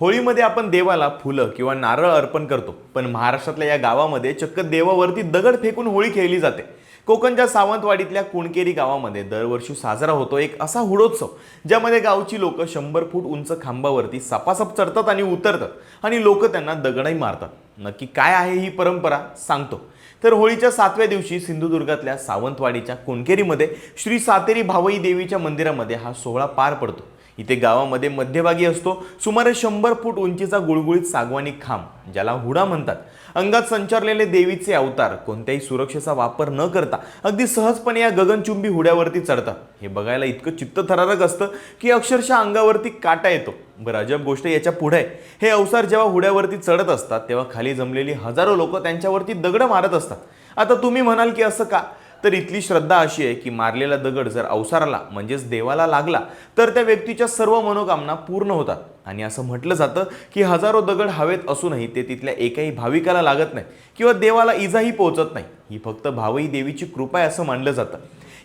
होळीमध्ये आपण देवाला फुलं किंवा नारळ अर्पण करतो, पण महाराष्ट्रातल्या या गावामध्ये चक्क देवावरती दगड फेकून होळी खेळली जाते. कोकणच्या सावंतवाडीतल्या कुणकेरी गावामध्ये दरवर्षी साजरा होतो एक असा हुडोत्सव, ज्यामध्ये गावची लोक 100 फूट उंच खांबावरती सपासप चढतात आणि उतरतात आणि लोक त्यांना दगडही मारतात. नक्की काय आहे ही परंपरा सांगतो. तर होळीच्या 7व्या दिवशी सिंधुदुर्गातल्या सावंतवाडीच्या कुणकेरीमध्ये श्री सातेरी भावई देवीच्या मंदिरामध्ये हा सोहळा पार पडतो. इथे गावामध्ये मध्यभागी असतो सुमारे 100 फूट उंचीचा गुळगुळीत सागवानी खांब, ज्याला हुडा म्हणतात. अंगात संचारलेले देवीचे अवतार कोणत्याही सुरक्षेचा वापर न करता अगदी सहजपणे या गगनचुंबी हुड्यावरती चढतात. हे बघायला इतकं चित्तथरारक असतं की अक्षरशः अंगावरती काटा येतो. बरं, अजब गोष्ट याच्या पुढे, हे अवतार जेव्हा हुड्यावरती चढत असतात तेव्हा खाली जमलेली हजारो लोक त्यांच्यावरती दगड मारत असतात. आता तुम्ही म्हणाल की असं का? तर इथली श्रद्धा अशी आहे की मारलेला दगड जर अवसाराला म्हणजेच देवाला लागला तर त्या व्यक्तीच्या सर्व मनोकामना पूर्ण होतात. आणि असं म्हटलं जातं की हजारो दगड हवेत असूनही ते तिथल्या एकाही भाविकाला लागत नाही किंवा देवाला इजाही पोहोचत नाही. ही फक्त भावई देवीची कृपा आहे असं मानलं जातं.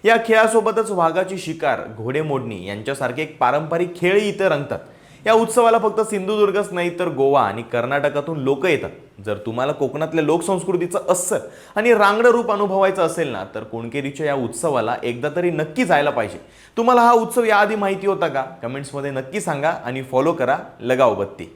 या खेळासोबतच वाघाची शिकार, घोडेमोडणी यांच्यासारखे एक पारंपरिक खेळही इथं रंगतात. या उत्सवाला फक्त सिंधुदुर्गच नाही तर गोवा आणि कर्नाटकातून लोक येतात. जर तुम्हाला कोकणातल्या लोकसंस्कृतीचं अस्सल आणि रांगडं रूप अनुभवायचं असेल ना, तर कुणकेरीच्या या उत्सवाला एकदा तरी नक्की जायला पाहिजे. तुम्हाला हा उत्सव याआधी माहिती होता का? कमेंट्समध्ये नक्की सांगा आणि फॉलो करा लगाव बत्ती.